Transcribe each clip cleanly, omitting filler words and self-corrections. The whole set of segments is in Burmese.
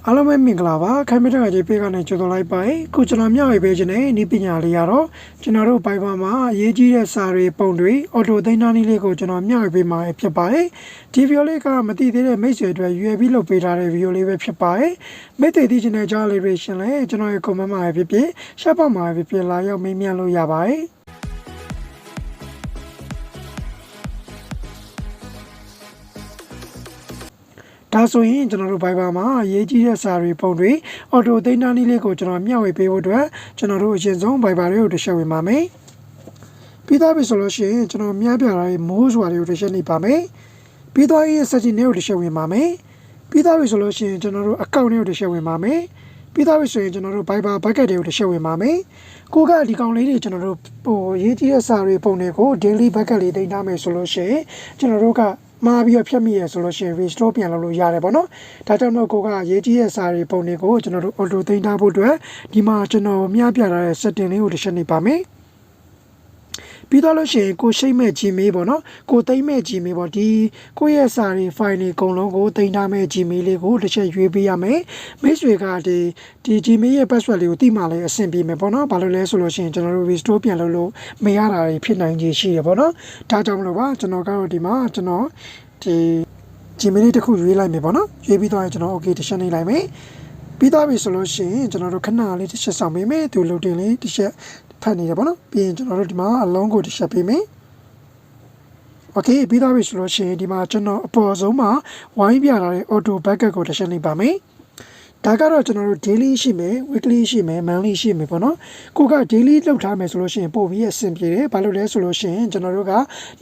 အားလုံးပဲမင်္ဂလာပါခိုင်မတဲ့ကြီးပေးကနေကြိုဆိုလိုက်ပါခုကျွန်တော်မျှဝေပေးခြင်းနဲ့ဤပညာလေးရတော့ကျွန်တော်တို့ Viber မှာအရေးကြီးတဲ့စာတွေပုံတွေ Auto သိမ်းသားနည်းလေးကိုကျွန်တော်မျှဝေပေးမှာဖြစ်ပါတယ်ဒီ video လေးကမသိသေးတဲ့မိတ်ဆွေတွေရွေးပြီးလုပ်ပေးထားတဲ့ video လေးပဲဖြစ်ပါတယ်မိတ်တွေသိချင်တဲ့ကြားလေးတွေရှင်လဲကျွန်တော်ရဲ့ comment မှာဖြစ်ဖြစ် share ပေါ်မှာဖြစ်ဖြစ်လာရောက်မေးမြန်းလို့ရပါတယ်ဒါဆိုရင်ကျွန်တော်တို့ Viber မှာအရေးကြီးတဲ့စာတွေပုံတွေ Auto သိမ်းသားနည်းလေးကိုကျွန်တော်မျှဝေပေးဖို့အတွက်ကျွန်တော်တို့အရင်ဆုံး Viber လေးကိုတစ်ချက်ဝင်ပါမယ်ပြီးသားပြီဆိုလို့ရှိရင်ကျွန်တော်မျှပြတာတွေမိုးစွာတွေကိုတစ်ချက်နေပါမယ်ပြီးသွားရင် setting တွေကိုတစ်ချက်ဝင်ပါမယ်ပြီးသားပြီဆိုလို့ရှိရင်ကျွန်တော်တို့ account တွေကိုတစ်ချက်ဝင်ပါမယ်ပြီးသားပြီဆိုရင်ကျွန်တော်တို့ Viber bucket တွေကိုတစ်ချက်ဝင်ပါမယ်ကိုကဒီကောင်လေးတွေကျွန်တော်တို့ရေးကြီးတဲ့စာတွေပုံတွေကို daily bucket လေးတင်ထားမယ်ဆိုလို့ရှိရင်ကျွန်တော်တို့ကမှာပြီးတော့ဖြတ်မိရဆိုလို့ရှိရင် restore ပြန်လုပ်လို့ရတယ်ပေါ့နော်ဒါကြောင့်မို့ကိုကရေးကြီးတဲ့စာတွေပုံတွေကိုကျွန်တော်တို့ auto သိမ်းထားဖို့အတွက်ဒီမှာကျွန်တော်မျှပြထားတဲ့ setting လေးကိုတစ်ချက်နေပါမယ်ပြီးတော့လို့ရှိရင်ကိုရှိတ်မဲ့ Gmail ပေါ့နော်ကိုသိမ်းမဲ့ Gmail ပေါ့ဒီကိုရဲ့စာတွေ file တွေအကုန်လုံးကိုသိမ်းထားမဲ့ Gmail လေးကိုတစ်ချက်ရွေးပေးရမယ်မိတ်ဆွေကဒီ Gmail ရဲ့ password လေးကိုသိမှလည်းအဆင်ပြေမယ်ပေါ့နော်ဘာလို့လဲဆိုလို့ရှိရင်ကျွန်တော်တို့ restore ပြန်လုပ်လို့မရတာတွေဖြစ်နိုင်ခြေရှိတယ်ပေါ့နော်ဒါကြောင့်မလို့ပါကျွန်တော်ကတော့ဒီမှာကျွန်တော်ဒီ Gmail လေးတစ်ခုရွေးလိုက်မယ်ပေါ့နော်ရွေးပြီးတော့ကျွန်တော် okay တစ်ချက်နေလိုက်မယ်ပြီးသွားပြီဆိုလို့ရှိရင်ကျွန်တော်တို့ခဏလေးတစ်ချက်ဆောင်ပေးမယ်သူလုတ်တင်လေးတစ်ချက်ဖတ်နေတယ်ပေါ့နော်ပြီးရင်ကျွန်တော်တို့ဒီမှာအလုံးကိုတစ်ချက်ပေးမယ်โอเคပြီးသွားပြီဆိုလို့ရှိရင်ဒီမှာကျွန်တော်အပေါ်ဆုံးမှာဝိုင်းပြထားတဲ့ auto backup ကိုတစ်ချက်နေပါမယ်ဒါကတော့ကျွန်တော်တို့ daily ရှိမယ် weekly ရှိမယ် monthly ရှိမယ်ပေါ့နော်ကိုက daily လောက်ထားမယ်ဆိုလို့ရှိရင်ပို့ပြီးအဆင်ပြေတယ်ဘာလို့လဲဆိုလို့ရှိရင်ကျွန်တော်တို့က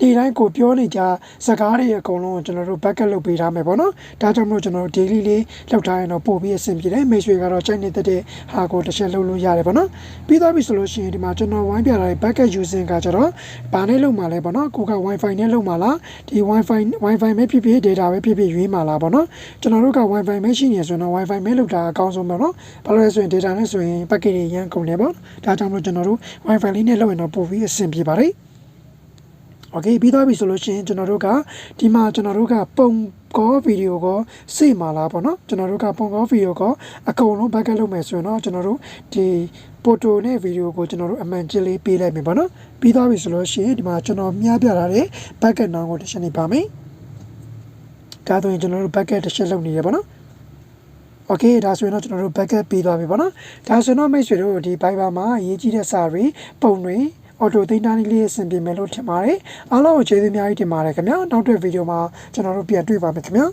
နေ့တိုင်းကိုပြောနေကြစကားတွေအကုန်လုံးကျွန်တော်တို့ backup လုပ်ပေးထားမယ်ပေါ့နော်ဒါကြောင့်မို့ကျွန်တော်တို့ daily လေးလောက်ထားရင်တော့ပို့ပြီးအဆင်ပြေတယ်မိတ်ဆွေကတော့ချိန်နေတဲ့ဟာကိုတစ်ချက်လုပ်လို့ရတယ်ပေါ့နော်ပြီးသွားပြီဆိုလို့ရှိရင်ဒီမှာကျွန်တော်ဝိုင်းပြထားတဲ့ backup using ကကျတော့ဘာနဲ့လုပ်မှာလဲပေါ့နော်ကိုက wifi နဲ့လုပ်မှာလားဒီ wifi ပဲဖြစ်ဖြစ် data ပဲဖြစ်ဖြစ်ရွေးမှာလားပေါ့နော်ကျွန်တော်တို့က wifi ပဲရှိနေဆိုတော့ wifi ပဲလုပ်တာအကောင်းဆုံးပေါ့နော်ဘာလို့လဲဆိုရင် data နဲ့ဆိုရင် packet တွေရန်ကုန်တယ်ပေါ့ဒါကြောင့်မလို့ကျွန်တော်တို့ wifi လေးနဲ့လုပ်ရင်တော့ပို့ပြီးအဆင်ပြေပါတယ်โอเคပြီးသွားပြီဆိုလို့ရှိရင်ကျွန်တော်တို့ကဒီမှာကျွန်တော်တို့ကပုံကောဗီဒီယိုကောစေ့မှာလားပေါ့နော်ကျွန်တော်တို့ကပုံကောဗီဒီယိုကောအကုန်လုံး backup လုပ်မယ်ဆိုရင်တော့ကျွန်တော်တို့ဒီဖိုတိုနဲ့ဗီဒီယိုကိုကျွန်တော်တို့အမှန်ကျလေးပေးလိုက်မယ်ပေါ့နော်ပြီးသွားပြီဆိုလို့ရှိရင်ဒီမှာကျွန်တော်မျှပြထားတဲ့ backup နောင်းကိုတစ်ချက်နေပါမယ်ဒါဆိုရင်ကျွန်တော်တို့ backup တစ်ချက်လုပ်နေရပါတော့โอเคဒါဆိုရင်တော့ကျွန်တော်တို့ backup ပေးသွားပြီပေါ့နော်ဒါဆိုတော့မိတ်ဆွေတို့ဒီ Viber မှာအရေးကြီးတဲ့စာတွေပုံတွေ auto သိမ်းသားနည်းလေးအဆင်ပြေမယ်လို့ထင်ပါတယ်အားလုံးကိုကျေးဇူးအများကြီးတင်ပါတယ်ခင်ဗျာနောက်တဲ့ဗီဒီယိုမှာကျွန်တော်တို့ပြန်တွေ့ပါမယ်ခင်ဗျာ